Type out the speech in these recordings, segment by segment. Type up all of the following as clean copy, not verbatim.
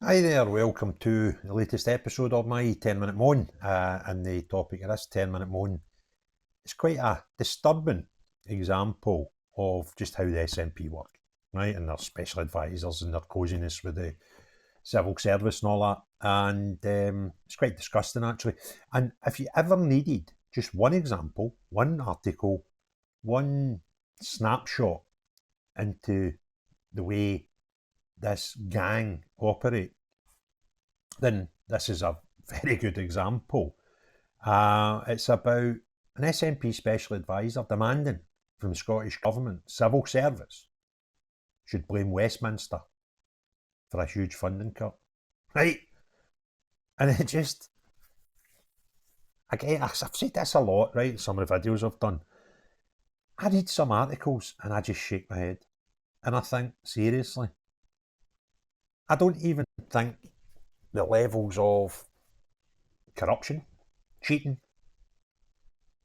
Hi there, welcome to the latest episode of my 10-minute moan. And the topic of this 10-minute moan is quite a disturbing example of just how the SNP work, right? And their special advisors and their coziness with the civil service and all that. And it's quite disgusting, actually. And if you ever needed just one example, one article, one snapshot into the way this gang operate, then this is a very good example. It's about an SNP Special Advisor demanding from the Scottish Government civil service should blame Westminster for a huge funding cut. Right? And it just, again, I've said this a lot, right? Some of the videos I've done. I read some articles and I just shake my head. And I think, seriously, I don't even think the levels of corruption, cheating,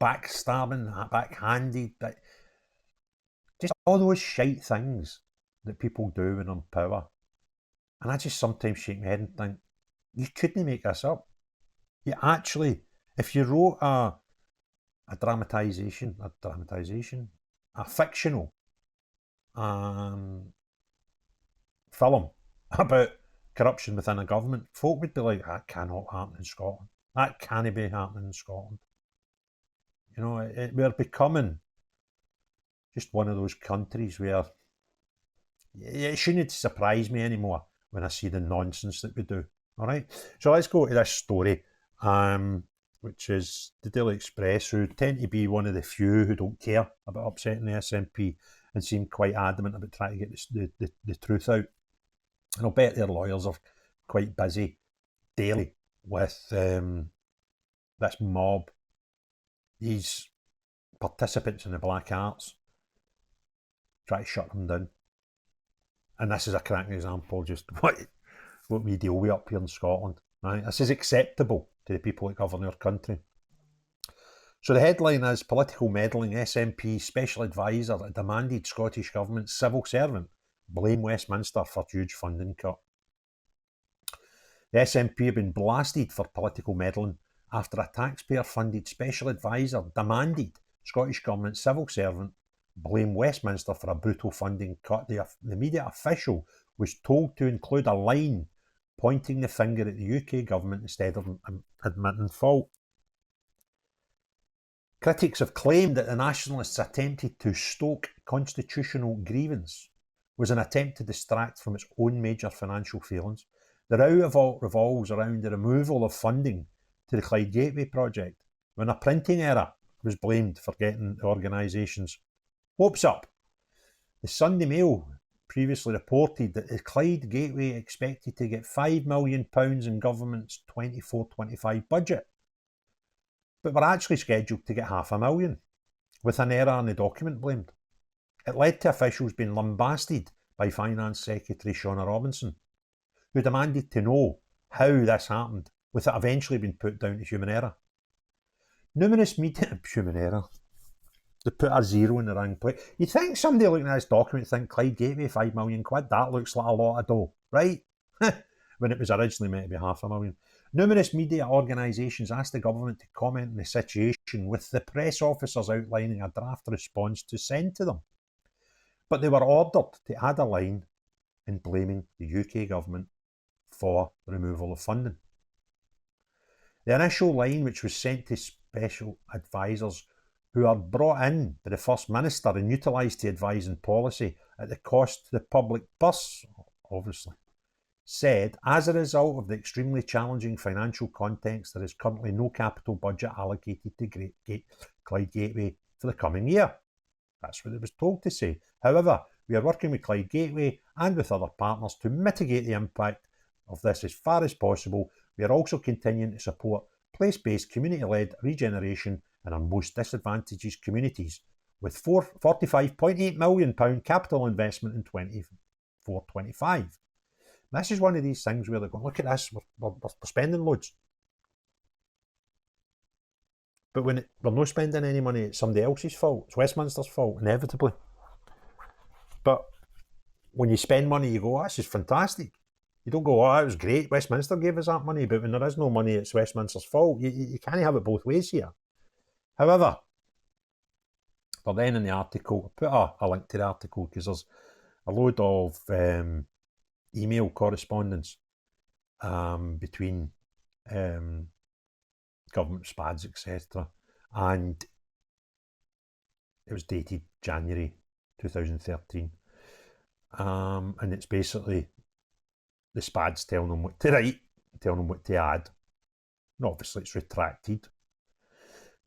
backstabbing, backhanded, just all those shite things that people do when they're in power. And I just sometimes shake my head and think, you couldn't make this up. You actually, if you wrote a fictional film about corruption within a government, folk would be like, that cannot happen in Scotland. That can't be happening in Scotland. You know, we're becoming just one of those countries where it shouldn't surprise me anymore when I see the nonsense that we do. All right, so let's go to this story, which is the Daily Express, who tend to be one of the few who don't care about upsetting the SNP and seem quite adamant about trying to get the truth out. And I'll bet their lawyers are quite busy daily with this mob, these participants in the black arts, try to shut them down. And this is a cracking example just what we deal with up here in Scotland. Right? This is acceptable to the people that govern our country. So the headline is political meddling SNP Special Advisor demanded Scottish Government civil servant blame Westminster for huge funding cut. The SNP have been blasted for political meddling after a taxpayer-funded special advisor demanded Scottish Government civil servant blame Westminster for a brutal funding cut. The media official was told to include a line pointing the finger at the UK government instead of admitting fault. Critics have claimed that the Nationalists attempted to stoke constitutional grievance was an attempt to distract from its own major financial failings. The row revolves around the removal of funding to the Clyde Gateway project, when a printing error was blamed for getting the organisation's hopes up. The Sunday Mail previously reported that the Clyde Gateway expected to get £5 million in government's 24-25 budget, but were actually scheduled to get £500,000, with an error in the document blamed. It led to officials being lambasted by Finance Secretary Shona Robinson, who demanded to know how this happened, with it eventually being put down to human error. Numerous media... human error? They put a zero in the wrong place. You'd think somebody looking at this document would think Clyde Gateway, £5 million, that looks like a lot of dough, right? When it was originally meant to be £500,000. Numerous media organisations asked the government to comment on the situation, with the press officers outlining a draft response to send to them. But they were ordered to add a line in blaming the UK government for the removal of funding. The initial line, which was sent to special advisors who are brought in by the First Minister and utilised to advise on policy at the cost to the public purse, obviously, said, as a result of the extremely challenging financial context, there is currently no capital budget allocated to Clyde Gateway for the coming year. That's what it was told to say. However, we are working with Clyde Gateway and with other partners to mitigate the impact of this as far as possible. We are also continuing to support place-based community-led regeneration in our most disadvantaged communities, with £45.8 million capital investment in 24-25. This is one of these things where they're going, look at this, we're spending loads. But when we're not spending any money, it's somebody else's fault. It's Westminster's fault, inevitably. But when you spend money, you go, oh, this is fantastic. You don't go, oh, that was great, Westminster gave us that money, but when there is no money, it's Westminster's fault. You can't have it both ways here. However, but then in the article, I put a link to the article because there's a load of email correspondence between government SPADs, etc. And it was dated January 2013. And it's basically the SPADs telling them what to write, telling them what to add. And obviously it's retracted.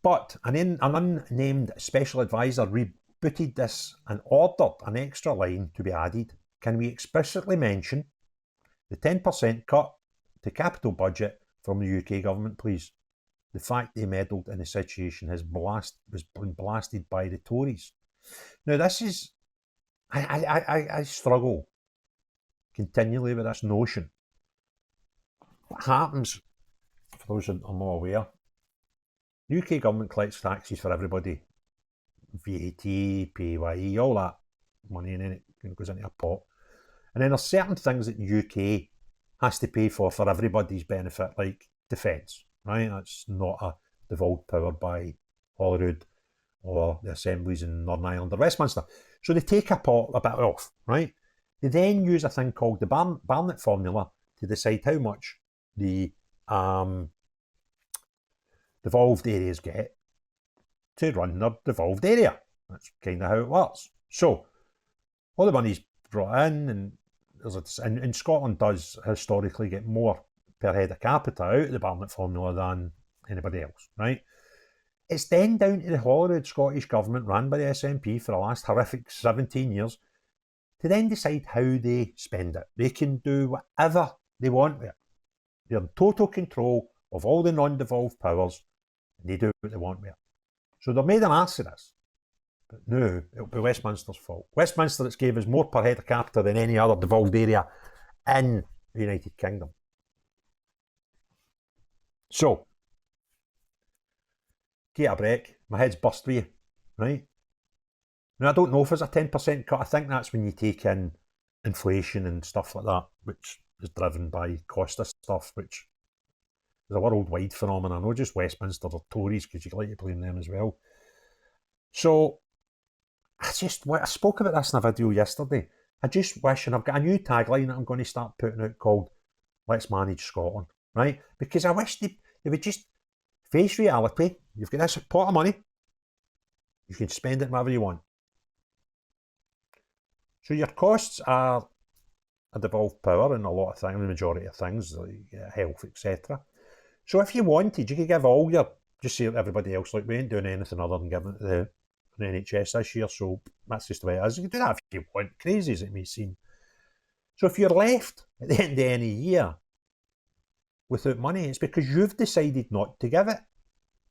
But an unnamed special advisor rebooted this and ordered an extra line to be added. Can we explicitly mention the 10% cut to capital budget from the UK government, please? The fact they meddled in the situation has been blasted by the Tories. Now, this is... I struggle continually with this notion. What happens, for those who are not aware, the UK government collects taxes for everybody. VAT, PAYE, all that money, and then it goes into a pot. And then there's certain things that the UK has to pay for everybody's benefit, like defence, right? That's not a devolved power by Holyrood or the assemblies in Northern Ireland or Westminster. So they take a bit off, right? They then use a thing called the Barnett formula to decide how much the devolved areas get to run their devolved area. That's kind of how it works. So all the money's brought in, and Scotland does historically get more per head of capita out of the Barnett formula than anybody else, right? It's then down to the Holyrood Scottish Government, run by the SNP for the last horrific 17 years, to then decide how they spend it. They can do whatever they want with it. They're in total control of all the non-devolved powers, and they do what they want with it. So they've made an ass of this. But no, it'll be Westminster's fault. Westminster that's gave us more per head of capita than any other devolved area in the United Kingdom. So, get a break. My head's burst with you, right? Now, I don't know if there's a 10% cut. I think that's when you take in inflation and stuff like that, which is driven by cost of stuff, which is a worldwide phenomenon, not just Westminster or Tories, because you like to blame them as well. So, I spoke about this in a video yesterday. I just wish, and I've got a new tagline that I'm going to start putting out called Let's Manage Scotland, right? Because I wish they would just face reality. You've got this pot of money. You can spend it wherever you want. So your costs are a devolved power in a lot of things, the majority of things, like health, etc. So if you wanted, you could give all your, just say everybody else, like we ain't doing anything other than giving it to the NHS this year, so that's just the way it is. You can do that if you want, crazy as it may seem. So if you're left at the end of any year without money, it's because you've decided not to give it.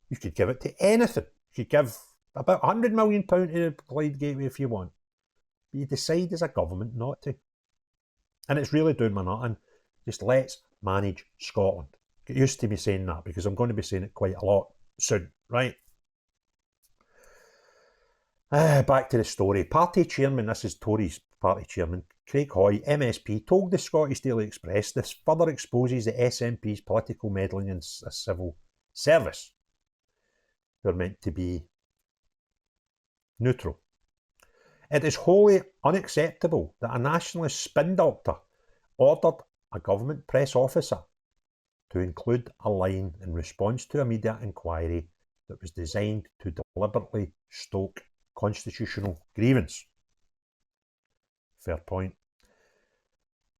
You could give it to anything. You could give about £100 million to the Clyde Gateway if you want. But you decide as a government not to. And it's really doing my nut in. Just let's manage Scotland. Get used to me saying that, because I'm going to be saying it quite a lot soon, right? Back to the story. Party chairman, this is Tories party chairman, Craig Hoy, MSP, told the Scottish Daily Express this further exposes the SNP's political meddling in a civil service, who are meant to be neutral. It is wholly unacceptable that a nationalist spin doctor ordered a government press officer to include a line in response to a media inquiry that was designed to deliberately stoke constitutional grievance. Fair point.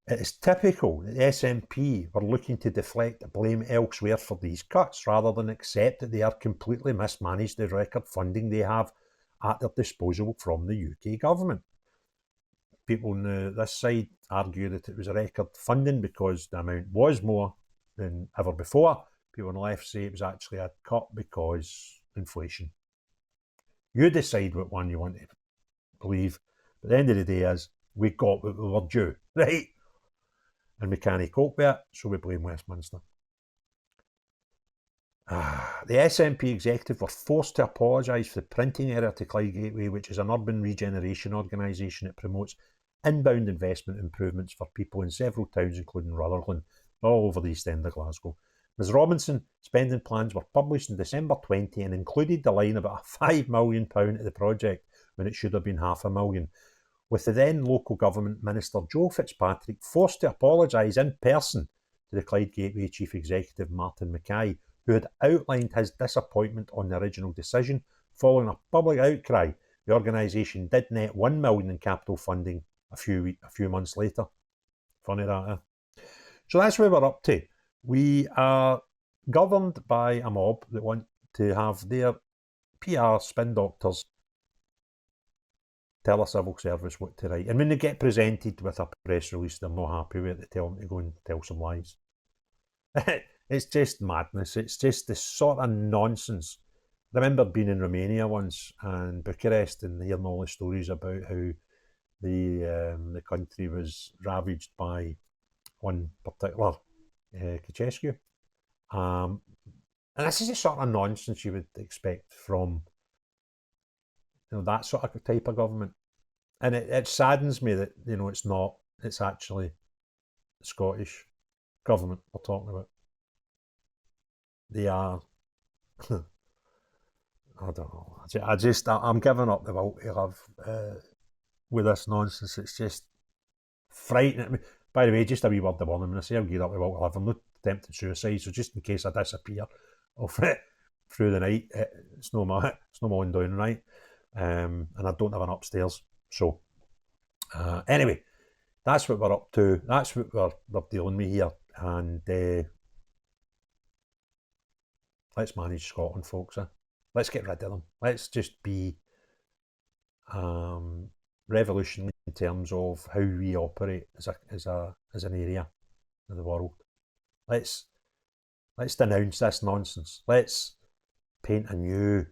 It is typical that the SNP were looking to deflect the blame elsewhere for these cuts, rather than accept that they are completely mismanaged the record funding they have at their disposal from the UK government. People on this side argue that it was a record funding because the amount was more than ever before. People on the left say it was actually a cut because inflation. You decide what one you want to believe, but at the end of the day is, we got what we were due, right? And we can't cope with it, so we blame Westminster. The SNP executive were forced to apologise for the printing error to Clyde Gateway, which is an urban regeneration organisation that promotes inbound investment improvements for people in several towns, including Rutherglen, all over the East End of Glasgow. Ms Robinson spending plans were published in December 20 and included the line about a £5 million to the project when it should have been £500,000, with the then local government minister Joe Fitzpatrick forced to apologise in person to the Clyde Gateway Chief Executive Martin Mackay, who had outlined his disappointment on the original decision. Following a public outcry, the organisation did net £1 million in capital funding a few months later. Funny that, eh? So that's where we're up to. We are governed by a mob that want to have their PR spin doctors tell a civil service what to write. And when they get presented with a press release they're not happy with, they tell them to go and tell some lies. It's just madness. It's just this sort of nonsense. I remember being in Romania once and Bucharest and hearing all the stories about how the country was ravaged by one particular Ceausescu. And this is the sort of nonsense you would expect from that sort of type of government. And it saddens me that, it's actually the Scottish government we're talking about. They are, I don't know, I'm giving up the will to live with this nonsense. It's just frightening. By the way, just a wee word of warning, when I say I'll give up the will to live, I'm not attempting suicide, so just in case I disappear through the night, it's no one down right. And I don't have an upstairs. So anyway, that's what we're up to. That's what we're dealing with here. And let's manage Scotland, folks. Let's get rid of them. Let's just be revolutionary in terms of how we operate as an area of the world. Let's denounce this nonsense. Let's paint a new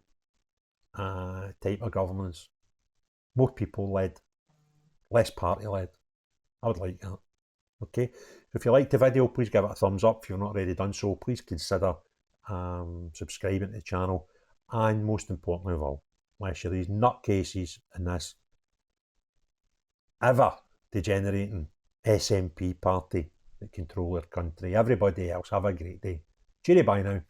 type of governance. More people led, less party led. I would like that. Okay, so if you liked the video, please give it a thumbs up. If you've not already done so, please consider subscribing to the channel, and most importantly of all, let's show these nutcases in this ever degenerating SNP party that control their country. Everybody else, have a great day. Cheery bye now.